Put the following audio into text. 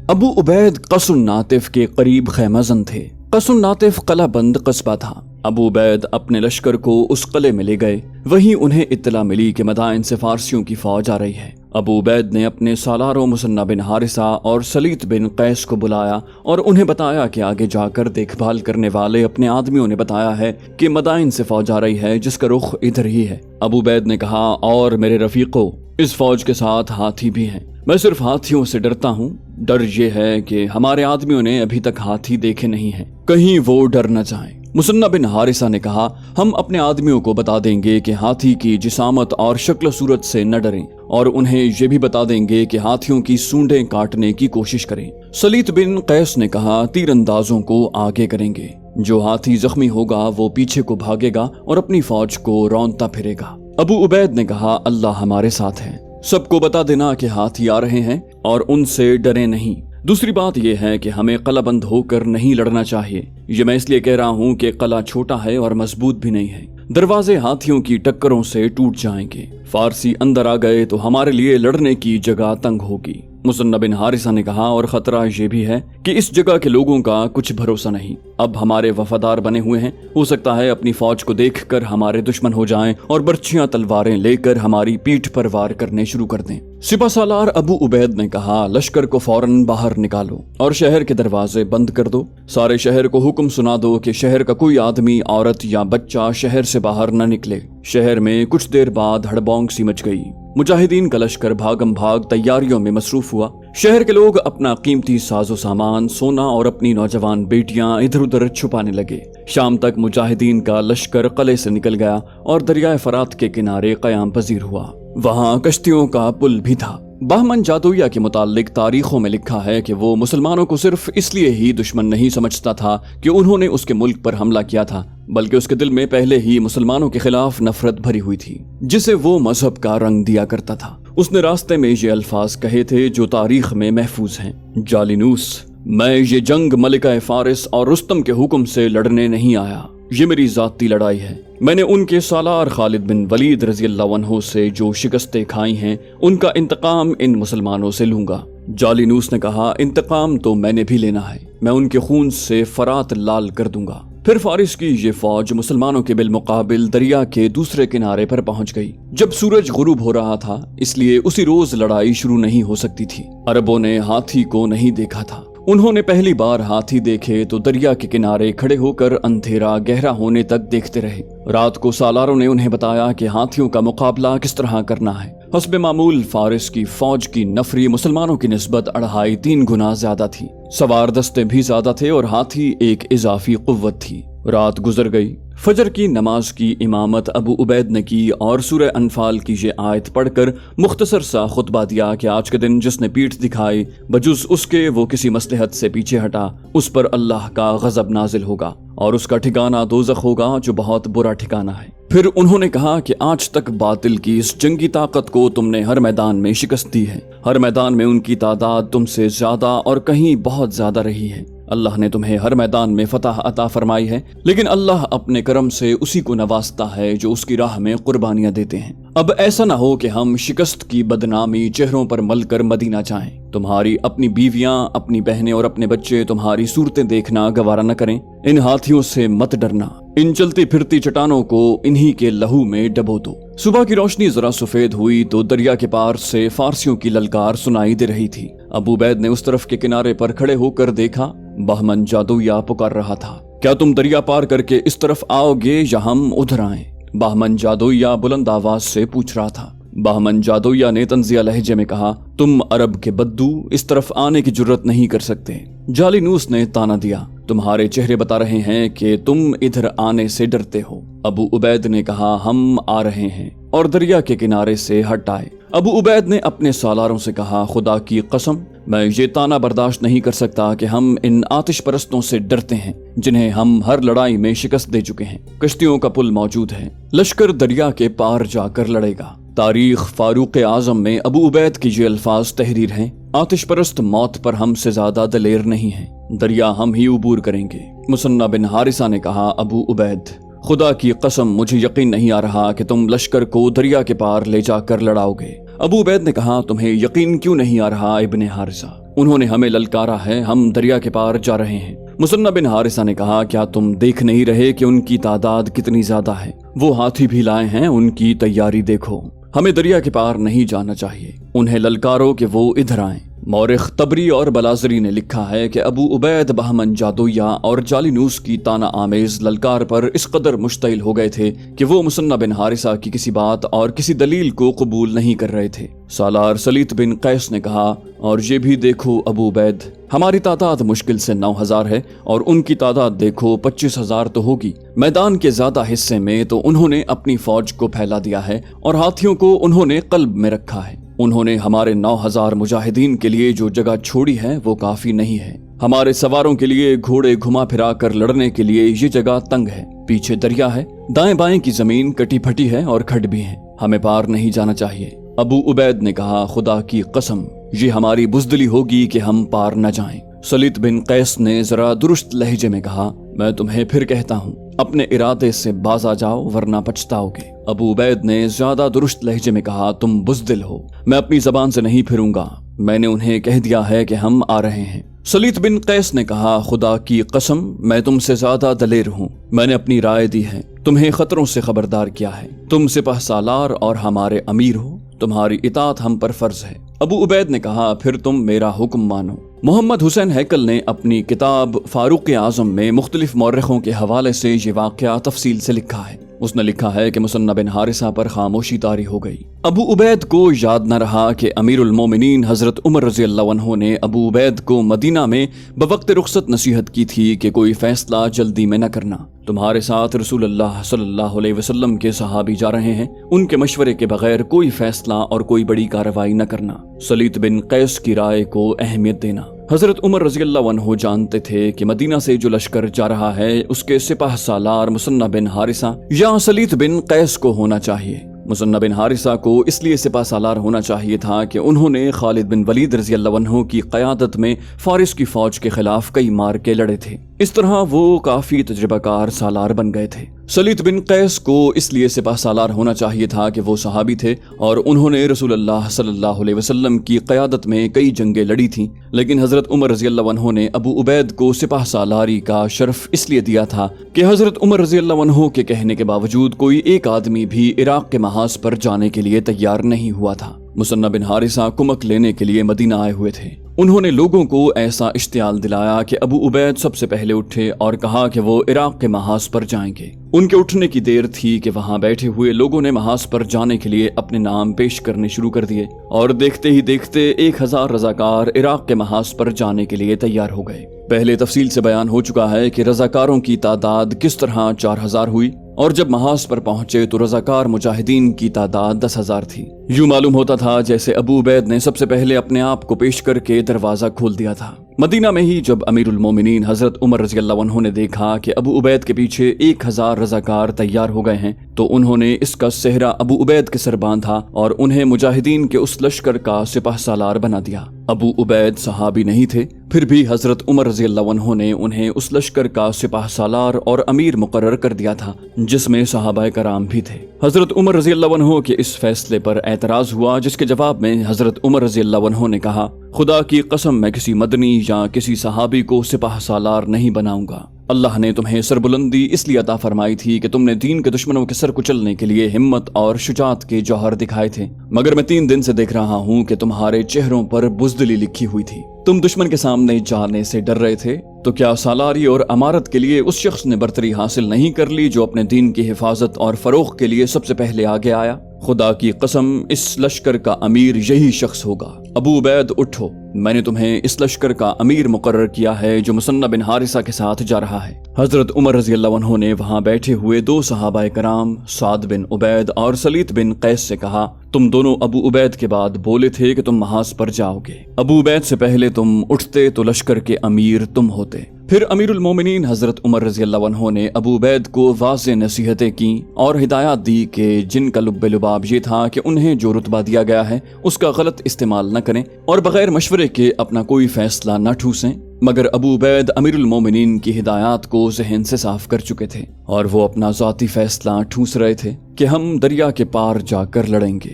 ابو عبید قص الناطف کے قریب خیمہ زن تھے۔ قص الناطف قلعہ بند قصبہ تھا۔ ابو عبید اپنے لشکر کو اس قلعے میں لے گئے۔ وہیں انہیں اطلاع ملی کہ مدائن سے فارسیوں کی فوج آ رہی ہے۔ ابو عبید نے اپنے سالاروں مثنہ بن حارثہ اور سلیط بن قیس کو بلایا اور انہیں بتایا کہ آگے جا کر دیکھ بھال کرنے والے اپنے آدمیوں نے بتایا ہے کہ مدائن سے فوج آ رہی ہے جس کا رخ ادھر ہی ہے۔ ابو عبید نے کہا، اور میرے رفیقو، اس فوج کے ساتھ ہاتھی بھی ہیں۔ میں صرف ہاتھیوں سے ڈرتا ہوں۔ ڈر یہ ہے کہ ہمارے آدمیوں نے ابھی تک ہاتھی دیکھے نہیں ہیں، کہیں وہ ڈر نہ جائیں۔ مثنہ بن حارثہ نے کہا، ہم اپنے آدمیوں کو بتا دیں گے کہ ہاتھی کی جسامت اور شکل و صورت سے نہ ڈریں، اور انہیں یہ بھی بتا دیں گے کہ ہاتھیوں کی سونڈیں کاٹنے کی کوشش کریں۔ سلیط بن قیس نے کہا، تیر اندازوں کو آگے کریں گے، جو ہاتھی زخمی ہوگا وہ پیچھے کو بھاگے گا اور اپنی فوج کو رونتا پھرے گا۔ ابو عبید نے کہا، اللہ ہمارے ساتھ ہے، سب کو بتا دینا کہ ہاتھی آ رہے ہیں اور ان سے ڈریں نہیں۔ دوسری بات یہ ہے کہ ہمیں قلعہ بند ہو کر نہیں لڑنا چاہیے۔ یہ میں اس لیے کہہ رہا ہوں کہ قلعہ چھوٹا ہے اور مضبوط بھی نہیں ہے، دروازے ہاتھیوں کی ٹکروں سے ٹوٹ جائیں گے۔ فارسی اندر آ گئے تو ہمارے لیے لڑنے کی جگہ تنگ ہوگی۔ مثنہ بن حارثہ نے کہا، اور خطرہ یہ بھی ہے کہ اس جگہ کے لوگوں کا کچھ بھروسہ نہیں۔ اب ہمارے وفادار بنے ہوئے ہیں، ہو سکتا ہے اپنی فوج کو دیکھ کر ہمارے دشمن ہو جائیں اور برچھیاں تلواریں لے کر ہماری پیٹھ پر وار کرنے شروع کر دیں۔ سپہ سالار ابو عبید نے کہا، لشکر کو فوراً باہر نکالو اور شہر کے دروازے بند کر دو۔ سارے شہر کو حکم سنا دو کہ شہر کا کوئی آدمی، عورت یا بچہ شہر سے باہر نہ نکلے۔ شہر میں کچھ دیر بعد ہڑبونگ سی مچ گئی۔ مجاہدین کا لشکر بھاگم بھاگ تیاریوں میں مصروف ہوا۔ شہر کے لوگ اپنا قیمتی ساز و سامان، سونا اور اپنی نوجوان بیٹیاں ادھر ادھر چھپانے لگے۔ شام تک مجاہدین کا لشکر قلعے سے نکل گیا اور دریائے فرات کے کنارے قیام پذیر ہوا۔ وہاں کشتیوں کا پل بھی تھا۔ بہمن جادویہ کے متعلق تاریخوں میں لکھا ہے کہ وہ مسلمانوں کو صرف اس لیے ہی دشمن نہیں سمجھتا تھا کہ انہوں نے اس کے ملک پر حملہ کیا تھا، بلکہ اس کے دل میں پہلے ہی مسلمانوں کے خلاف نفرت بھری ہوئی تھی، جسے وہ مذہب کا رنگ دیا کرتا تھا۔ اس نے راستے میں یہ الفاظ کہے تھے جو تاریخ میں محفوظ ہیں، جالینوس، میں یہ جنگ ملکہ فارس اور رستم کے حکم سے لڑنے نہیں آیا، یہ میری ذاتی لڑائی ہے۔ میں نے ان کے سالار خالد بن ولید رضی اللہ عنہ سے جو شکستیں کھائی ہیں ان کا انتقام ان مسلمانوں سے لوں گا۔ جالینوس نے کہا، انتقام تو میں نے بھی لینا ہے، میں ان کے خون سے فرات لال کر دوں گا۔ پھر فارس کی یہ فوج مسلمانوں کے بالمقابل دریا کے دوسرے کنارے پر پہنچ گئی جب سورج غروب ہو رہا تھا، اس لیے اسی روز لڑائی شروع نہیں ہو سکتی تھی۔ عربوں نے ہاتھی کو نہیں دیکھا تھا۔ انہوں نے پہلی بار ہاتھی دیکھے تو دریا کے کنارے کھڑے ہو کر اندھیرا گہرا ہونے تک دیکھتے رہے۔ رات کو سالاروں نے انہیں بتایا کہ ہاتھیوں کا مقابلہ کس طرح کرنا ہے۔ حسب معمول فارس کی فوج کی نفری مسلمانوں کی نسبت 2.5-3 گنا زیادہ تھی۔ سوار دستے بھی زیادہ تھے اور ہاتھی ایک اضافی قوت تھی۔ رات گزر گئی۔ فجر کی نماز کی امامت ابو عبید نے کی اور سورہ انفال کی یہ آیت پڑھ کر مختصر سا خطبہ دیا کہ آج کے دن جس نے پیٹھ دکھائی بجز اس کے وہ کسی مصلحت سے پیچھے ہٹا، اس پر اللہ کا غضب نازل ہوگا اور اس کا ٹھکانہ دوزخ ہوگا جو بہت برا ٹھکانہ ہے۔ پھر انہوں نے کہا کہ آج تک باطل کی اس جنگی طاقت کو تم نے ہر میدان میں شکست دی ہے، ہر میدان میں ان کی تعداد تم سے زیادہ اور کہیں بہت زیادہ رہی ہے۔ اللہ نے تمہیں ہر میدان میں فتح عطا فرمائی ہے، لیکن اللہ اپنے کرم سے اسی کو نوازتا ہے جو اس کی راہ میں قربانیاں دیتے ہیں۔ اب ایسا نہ ہو کہ ہم شکست کی بدنامی چہروں پر مل کر مدینہ چاہیں، تمہاری اپنی بیویاں، اپنی بہنیں اور اپنے بچے تمہاری صورتیں دیکھنا گوارا نہ کریں۔ ان ہاتھیوں سے مت ڈرنا، ان چلتی پھرتی چٹانوں کو انہی کے لہو میں ڈبو دو۔ صبح کی روشنی ذرا سفید ہوئی تو دریا کے پار سے فارسیوں کی للکار سنائی دے رہی تھی۔ ابو عبید نے اس طرف کے کنارے پر کھڑے ہو کر دیکھا، بہمن جادویہ پکار رہا تھا، کیا تم دریا پار کر کے اس طرف آؤ گے یا ہم ادھر آئیں؟ بہمن جادویہ بلند آواز سے پوچھ رہا تھا۔ بہمن جادویہ نے طنزیہ لہجے میں کہا، تم عرب کے بدو اس طرف آنے کی جرت نہیں کر سکتے۔ جالینوس نے تانا دیا، تمہارے چہرے بتا رہے ہیں کہ تم ادھر آنے سے ڈرتے ہو۔ ابو عبید نے کہا، ہم آ رہے ہیں، اور دریا کے کنارے سے ہٹ آئے۔ ابو عبید نے اپنے سالاروں سے کہا، خدا کی قسم میں یہ تانا برداشت نہیں کر سکتا کہ ہم ان آتش پرستوں سے ڈرتے ہیں جنہیں ہم ہر لڑائی میں شکست دے چکے ہیں۔ کشتیوں کا پل موجود ہے، لشکر دریا کے پار جا کر لڑے گا۔ تاریخ فاروق اعظم میں ابو عبید کی یہ الفاظ تحریر ہیں، آتش پرست موت پر ہم سے زیادہ دلیر نہیں ہیں، دریا ہم ہی عبور کریں گے۔ مثنہ بن حارثہ نے کہا، ابو عبید خدا کی قسم مجھے یقین نہیں آ رہا کہ تم لشکر کو دریا کے پار لے جا کر لڑاؤ گے۔ ابو عبید نے کہا، تمہیں یقین کیوں نہیں آ رہا ابن حارثہ؟ انہوں نے ہمیں للکارا ہے، ہم دریا کے پار جا رہے ہیں۔ مسنہ بن حارثہ نے کہا کیا تم دیکھ نہیں رہے کہ ان کی تعداد کتنی زیادہ ہے؟ وہ ہاتھی بھی لائے ہیں، ان کی تیاری دیکھو۔ ہمیں دریا کے پار نہیں جانا چاہیے، انہیں للکارو کہ وہ ادھر آئیں۔ مورخ طبری اور بلازری نے لکھا ہے کہ ابو عبید بہمن جادویہ اور جالینوس کی طعنہ آمیز للکار پر اس قدر مشتعل ہو گئے تھے کہ وہ مسنہ بن حارثہ کی کسی بات اور کسی دلیل کو قبول نہیں کر رہے تھے۔ سالار سلیط بن قیس نے کہا اور یہ بھی دیکھو ابو عبید، ہماری تعداد مشکل سے 9000 ہے اور ان کی تعداد دیکھو 25000 تو ہوگی۔ میدان کے زیادہ حصے میں تو انہوں نے اپنی فوج کو پھیلا دیا ہے اور ہاتھیوں کو انہوں نے قلب میں رکھا ہے۔ انہوں نے ہمارے 9000 مجاہدین کے لیے جو جگہ چھوڑی ہے وہ کافی نہیں ہے۔ ہمارے سواروں کے لیے گھوڑے گھما پھرا کر لڑنے کے لیے یہ جگہ تنگ ہے، پیچھے دریا ہے، دائیں بائیں کی زمین کٹی پھٹی ہے اور کھڈ بھی ہیں، ہمیں پار نہیں جانا چاہیے۔ ابو عبید نے کہا خدا کی قسم یہ ہماری بزدلی ہوگی کہ ہم پار نہ جائیں۔ سلیط بن قیس نے ذرا درست لہجے میں کہا میں تمہیں پھر کہتا ہوں اپنے ارادے سے باز آ جاؤ ورنہ پچھتاؤ گے۔ ابو عبید نے زیادہ درست لہجے میں کہا تم بزدل ہو، میں اپنی زبان سے نہیں پھروں گا، میں نے انہیں کہہ دیا ہے کہ ہم آ رہے ہیں۔ سلیط بن قیس نے کہا خدا کی قسم میں تم سے زیادہ دلیر ہوں، میں نے اپنی رائے دی ہے، تمہیں خطروں سے خبردار کیا ہے، تم سپہ سالار اور ہمارے امیر ہو، تمہاری اطاعت ہم پر فرض ہے۔ ابو عبید نے کہا پھر تم میرا حکم مانو۔ محمد حسین ہیکل نے اپنی کتاب فاروق اعظم میں مختلف مورخوں کے حوالے سے یہ واقعہ تفصیل سے لکھا ہے۔ اس نے لکھا ہے کہ مسنہ بن حارثہ پر خاموشی طاری ہو گئی۔ ابو عبید کو یاد نہ رہا کہ امیر المومنین حضرت عمر رضی اللہ عنہ نے ابو عبید کو مدینہ میں بوقت رخصت نصیحت کی تھی کہ کوئی فیصلہ جلدی میں نہ کرنا، تمہارے ساتھ رسول اللہ صلی اللہ علیہ وسلم کے صحابی جا رہے ہیں، ان کے مشورے کے بغیر کوئی فیصلہ اور کوئی بڑی کارروائی نہ کرنا، سلیط بن قیس کی رائے کو اہمیت دینا۔ حضرت عمر رضی اللہ عنہ جانتے تھے کہ مدینہ سے جو لشکر جا رہا ہے اس کے سپہ سالار مسنہ بن حارثہ یا سلیط بن قیس کو ہونا چاہیے۔ مسنہ بن حارثہ کو اس لیے سپہ سالار ہونا چاہیے تھا کہ انہوں نے خالد بن ولید رضی اللہ عنہ کی قیادت میں فارس کی فوج کے خلاف کئی مارکے لڑے تھے، اس طرح وہ کافی تجربہ کار سالار بن گئے تھے۔ سلیط بن قیس کو اس لیے سپہ سالار ہونا چاہیے تھا کہ وہ صحابی تھے اور انہوں نے رسول اللہ صلی اللہ علیہ وسلم کی قیادت میں کئی جنگیں لڑی تھیں، لیکن حضرت عمر رضی اللہ عنہ نے ابو عبید کو سپہ سالاری کا شرف اس لیے دیا تھا کہ حضرت عمر رضی اللہ عنہ کے کہنے کے باوجود کوئی ایک آدمی بھی عراق کے محاذ پر جانے کے لیے تیار نہیں ہوا تھا۔ مسنہ بن حارثہ کمک لینے کے لیے مدینہ آئے ہوئے تھے۔ انہوں نے لوگوں کو ایسا اشتعال دلایا کہ ابو عبید سب سے پہلے اٹھے اور کہا کہ وہ عراق کے محاذ پر جائیں گے۔ ان کے اٹھنے کی دیر تھی کہ وہاں بیٹھے ہوئے لوگوں نے محاذ پر جانے کے لیے اپنے نام پیش کرنے شروع کر دیے اور دیکھتے ہی دیکھتے 1000 رضاکار عراق کے محاذ پر جانے کے لیے تیار ہو گئے۔ پہلے تفصیل سے بیان ہو چکا ہے کہ رضاکاروں کی تعداد کس طرح 4000 ہوئی اور جب محاذ پر پہنچے تو رضاکار مجاہدین کی تعداد 10,000 تھی۔ یوں معلوم ہوتا تھا جیسے ابو عبید نے سب سے پہلے اپنے آپ کو پیش کر کے دروازہ کھول دیا تھا۔ مدینہ میں ہی جب امیر المومنین حضرت عمر رضی اللہ عنہ نے دیکھا کہ ابو عبید کے پیچھے 1000 رضاکار تیار ہو گئے ہیں تو انہوں نے اس کا سہرا ابو عبید کے سر باندھا اور انہیں مجاہدین کے اس لشکر کا سپہ سالار بنا دیا۔ ابو عبید صحابی نہیں تھے، پھر بھی حضرت عمر رضی اللہ عنہ نے انہیں اس لشکر کا سپہ سالار اور امیر مقرر کر دیا تھا جس میں صحابہ کرام بھی تھے۔ حضرت عمر رضی اللہ عنہ کے اس فیصلے پر اعتراض ہوا، جس کے جواب میں حضرت عمر رضی اللہ عنہ نے کہا خدا کی قسم میں کسی مدنی یا کسی صحابی کو سپہ سالار نہیں بناؤں گا۔ اللہ نے تمہیں سربلندی اس لیے عطا فرمائی تھی کہ تم نے دین کے دشمنوں کے سر کچلنے کے لیے ہمت اور شجاعت کے جوہر دکھائے تھے، مگر میں 3 دن سے دیکھ رہا ہوں کہ تمہارے چہروں پر بزدلی لکھی ہوئی تھی، تم دشمن کے سامنے جانے سے ڈر رہے تھے۔ تو کیا سالاری اور امارت کے لیے اس شخص نے برتری حاصل نہیں کر لی جو اپنے دین کی حفاظت اور فروغ کے لیے سب سے پہلے آگے آیا؟ خدا کی قسم اس لشکر کا امیر یہی شخص ہوگا۔ ابو عبید اٹھو، میں نے تمہیں اس لشکر کا امیر مقرر کیا ہے جو مسنہ بن حارثہ کے ساتھ جا رہا ہے۔ حضرت عمر رضی اللہ عنہ نے وہاں بیٹھے ہوئے 2 صحابہ کرام سعد بن عبید اور سلیط بن قیس سے کہا تم دونوں ابو عبید کے بعد بولے تھے کہ تم محاذ پر جاؤ گے، ابو عبید سے پہلے تم اٹھتے تو لشکر کے امیر تم ہوتے۔ پھر امیر المومنین حضرت عمر رضی اللہ عنہ نے ابو عبید کو واضح نصیحتیں کی اور ہدایات دی کہ جن کا لب لباب یہ تھا کہ انہیں جو رتبہ دیا گیا ہے اس کا غلط استعمال نہ کریں اور بغیر مشورے کے اپنا کوئی فیصلہ نہ ٹھوسیں، مگر ابو عبید امیر المومنین کی ہدایات کو ذہن سے صاف کر چکے تھے اور وہ اپنا ذاتی فیصلہ ٹھوس رہے تھے کہ ہم دریا کے پار جا کر لڑیں گے۔